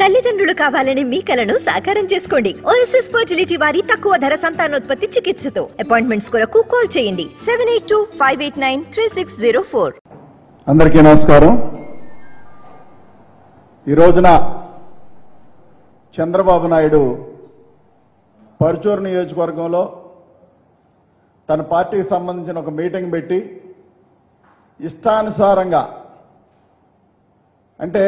తల్లిదండ్రులు కావాలని మీ కలను సాకారం చేసుకోండి. ఓఎస్ఎస్ ఫర్టిలిటీ వారి తక్కువ ధర సంతానోత్పత్తి చికిత్సతో అపాయింట్మెంట్స్ కొరకు కాల్ చేయండి 7825893604. అందరికీ నమస్కారం. ఈ రోజున చంద్రబాబు నాయుడు పర్చూరు నియోజకవర్గంలో తన పార్టీకి సంబంధించిన ఒక మీటింగ్ పెట్టి ఇష్టానుసారంగా అంటే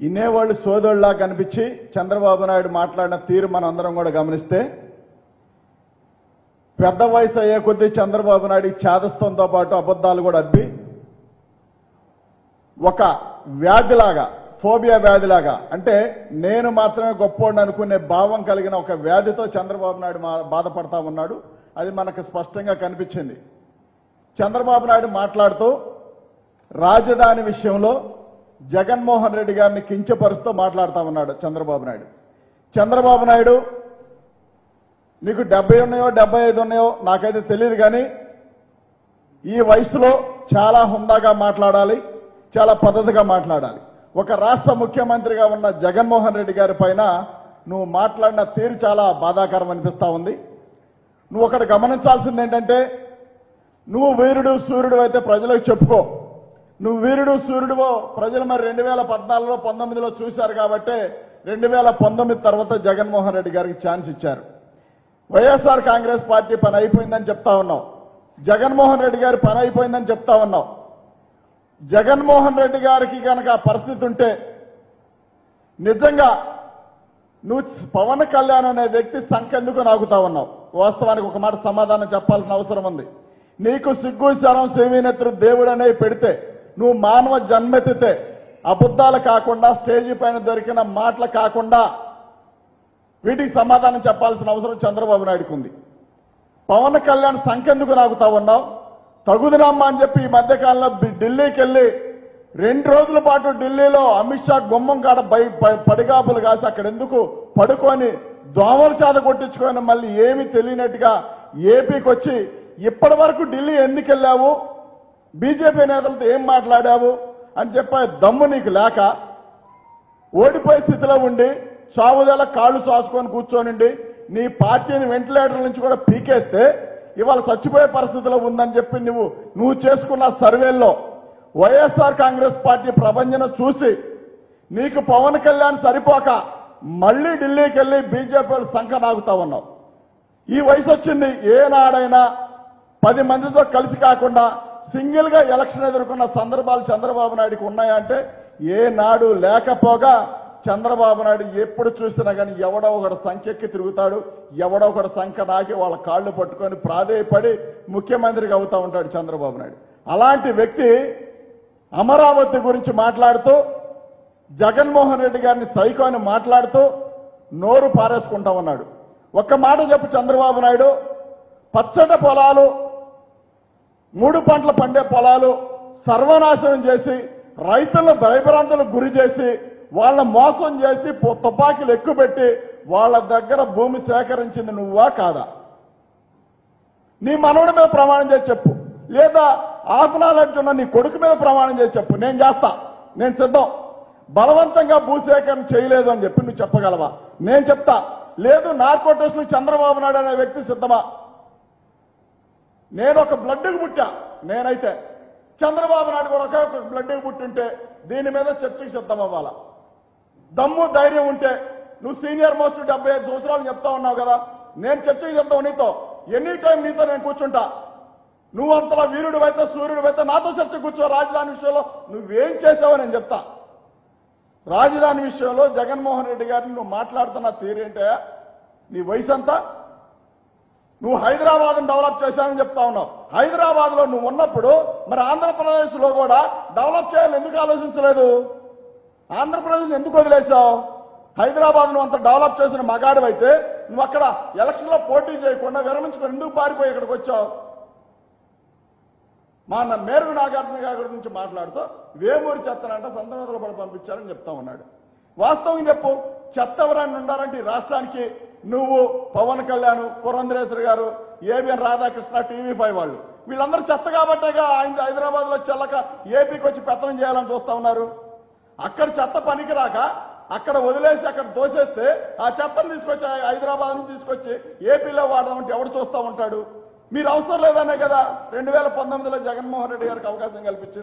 ఇన్నేవాళ్ళు సోదరులా కనిపించి చంద్రబాబు నాయుడు మాట్లాడిన తీరు మనందరం కూడా గమనిస్తే పెద్ద వయసు అయ్యే కొద్దీ చంద్రబాబు నాయుడు ఛాదస్తంతో పాటు అబద్ధాలు కూడా అబ్బి ఒక వ్యాధిలాగా ఫోబియా వ్యాధిలాగా అంటే నేను మాత్రమే గొప్పోడిని అనుకునే భావం కలిగిన ఒక వ్యాధితో చంద్రబాబు నాయుడు బాధపడతా ఉన్నాడు. అది మనకు స్పష్టంగా కనిపించింది. చంద్రబాబు నాయుడు మాట్లాడుతూ రాజధాని విషయంలో జగన్మోహన్ రెడ్డి గారిని కించపరుస్తూ మాట్లాడుతూ ఉన్నాడు చంద్రబాబు నాయుడు నీకు 70 ఉన్నాయో 75 ఉన్నాయో నాకైతే తెలియదు, కానీ ఈ వయసులో చాలా హుందాగా మాట్లాడాలి, చాలా పద్ధతిగా మాట్లాడాలి. ఒక రాష్ట్ర ముఖ్యమంత్రిగా ఉన్న జగన్మోహన్ రెడ్డి గారి పైన నువ్వు మాట్లాడిన తీరు చాలా బాధాకరం అనిపిస్తా ఉంది. నువ్వు ఒకటి గమనించాల్సింది ఏంటంటే, నువ్వు వీరుడు సూర్యుడు అయితే ప్రజలకు చెప్పుకో. నువ్వు వీరుడు సూర్యుడువో ప్రజలు మరి 2014లో 19లో చూశారు కాబట్టి 2019 తర్వాత జగన్మోహన్ రెడ్డి గారికి ఛాన్స్ ఇచ్చారు. వైఎస్ఆర్ కాంగ్రెస్ పార్టీ పని అయిపోయిందని చెప్తా ఉన్నావు, జగన్మోహన్ రెడ్డి గారి పని అయిపోయిందని చెప్తా ఉన్నావు. జగన్మోహన్ రెడ్డి గారికి కనుక ఆ పరిస్థితి ఉంటే నిజంగా నువ్వు పవన్ కళ్యాణ్ అనే వ్యక్తి సంకెందుకు నాగుతా ఉన్నావు? వాస్తవానికి ఒక మాట సమాధానం చెప్పాల్సిన అవసరం ఉంది. నీకు సిగ్గు శరం సేవీనెత్తురు దేవుడు అనేవి పెడితే నువ్వు మానవ జన్మెత్తితే అబద్ధాలు కాకుండా స్టేజీ పైన దొరికిన మాటలు కాకుండా వీటికి సమాధానం చెప్పాల్సిన అవసరం చంద్రబాబు నాయుడుకు ఉంది. పవన్ కళ్యాణ్ సంకెందుకు నాగుతా ఉన్నావు? తగుదనమ్మా అని చెప్పి ఈ మధ్యకాలంలో ఢిల్లీకి వెళ్ళి 2 రోజుల పాటు ఢిల్లీలో అమిత్ షా గుమ్మం కాడ పడిగాపులు కాసి అక్కడ ఎందుకు పడుకొని దోమల చేత కొట్టించుకొని మళ్ళీ ఏమీ తెలియనట్టుగా ఏపీకి వచ్చి ఇప్పటి వరకు ఢిల్లీ ఎందుకు వెళ్ళావు, బీజేపీ నేతలతో ఏం మాట్లాడావు అని చెప్పే దమ్ము నీకు లేక ఓడిపోయే స్థితిలో ఉండి సావుదల కాళ్ళు సాసుకొని కూర్చోనండి నీ పార్టీని వెంటిలేటర్ నుంచి కూడా పీకేస్తే ఇవాళ చచ్చిపోయే పరిస్థితిలో ఉందని చెప్పి నువ్వు చేసుకున్న సర్వేల్లో వైఎస్ఆర్ కాంగ్రెస్ పార్టీ ప్రభంజన చూసి నీకు పవన్ కళ్యాణ్ సరిపోక మళ్లీ ఢిల్లీకి వెళ్లి బీజేపీ సంఖ నాగుతా ఉన్నావు. ఈ వయసు వచ్చింది, ఏనాడైనా 10 మందితో కలిసి కాకుండా సింగిల్ గా ఎలక్షన్ ఎదుర్కొన్న సందర్భాలు చంద్రబాబు నాయుడుకి ఉన్నాయంటే ఏనాడు లేకపోగా చంద్రబాబు నాయుడు ఎప్పుడు చూసినా కానీ ఎవడో ఒకటి సంఖ్యకి తిరుగుతాడు, ఎవడో ఒకటి సంఖ్య నాకి వాళ్ళ కాళ్ళు పట్టుకొని ప్రాధేయపడి ముఖ్యమంత్రిగా అవుతా ఉంటాడు చంద్రబాబు నాయుడు. అలాంటి వ్యక్తి అమరావతి గురించి మాట్లాడుతూ జగన్మోహన్ రెడ్డి గారిని సైకో అని మాట్లాడుతూ నోరు పారేసుకుంటా ఉన్నాడు. ఒక్క మాట చెప్పు చంద్రబాబు నాయుడు, పచ్చట పొలాలు 3 పంటలు పండే పొలాలు సర్వనాశనం చేసి రైతులను భయభ్రాంతులకు గురి చేసి వాళ్ళ మోసం చేసి తుపాకీలు ఎక్కుపెట్టి వాళ్ళ దగ్గర భూమి సేకరించింది నువ్వా కాదా? నీ మనవడి మీద ప్రమాణం చేసి చెప్పు, లేదా ఆఫ్నాలెడ్జున్న నీ కొడుకు మీద ప్రమాణం చేసి చెప్పు, నేను చేస్తా, నేను సిద్ధం. బలవంతంగా భూసేకరణ చేయలేదు అని చెప్పి నువ్వు చెప్పగలవా? నేను చెప్తా. లేదు నార్కోటిక్స్ చంద్రబాబు నాయుడు అనే వ్యక్తి సిద్ధమా? నేను ఒక బ్లడ్కి పుట్టా, నేనైతే చంద్రబాబు నాయుడు కూడా ఒక బ్లడ్కి పుట్టుంటే దీని మీద చర్చకు సిద్ధం అవ్వాలా? దమ్ము ధైర్యం ఉంటే నువ్వు సీనియర్ మోస్ట్ 75 సంవత్సరాలు చెప్తా ఉన్నావు కదా, నేను చర్చకు సిద్ధం నీతో, ఎనీ టైం నీతో నేను కూర్చుంటా. నువ్వు అంతలా వీరుడు అయితే సూర్యుడు అయితే నాతో చర్చ కూర్చో. రాజధాని విషయంలో నువ్వేం చేసావో నేను చెప్తా. రాజధాని విషయంలో జగన్మోహన్ రెడ్డి గారిని నువ్వు మాట్లాడుతున్న తీరేంటే నీ వయసు అంతా? నువ్వు హైదరాబాద్ను డెవలప్ చేశానని చెప్తా ఉన్నావు. హైదరాబాద్ లో నువ్వు ఉన్నప్పుడు మరి ఆంధ్రప్రదేశ్ లో కూడా డెవలప్ చేయాలని ఎందుకు ఆలోచించలేదు? ఆంధ్రప్రదేశ్ ఎందుకు వదిలేశావు? హైదరాబాద్ నువ్వు అంత డెవలప్ చేసిన మగాడు అయితే నువ్వు అక్కడ ఎలక్షన్ లో పోటీ చేయకుండా విరమించుకొని ఎందుకు పారిపోయి ఇక్కడికి వచ్చావు? మా మేరుగు నాగార్జున గారి గురించి మాట్లాడుతూ వేమూరి చెత్తనంట సంతనోదలు పడి పంపించారని చెప్తా ఉన్నాడు. వాస్తవం చెప్పు, చెత్త ఎవరైనా ఉండాలంటే ఈ రాష్ట్రానికి నువ్వు, పవన్ కళ్యాణ్, పురంధరేశ్వరి గారు, ఏబిఎన్ రాధాకృష్ణ, టీవీ5 వాళ్ళు వీళ్ళందరూ చెత్త కాబట్టేగా ఆయన హైదరాబాద్ లో చెల్లక ఏపీకి వచ్చి పెత్తనం చేయాలని చూస్తా ఉన్నారు. అక్కడ చెత్త పనికి రాక అక్కడ వదిలేసి అక్కడ తోసేస్తే ఆ చెత్తను తీసుకొచ్చి హైదరాబాద్ నుంచి తీసుకొచ్చి ఏపీలో వాడదామంటే ఎవడు చూస్తూ ఉంటాడు? మీరు అవసరం లేదనే కదా 2019లో జగన్మోహన్ రెడ్డి గారికి అవకాశం కల్పించింది.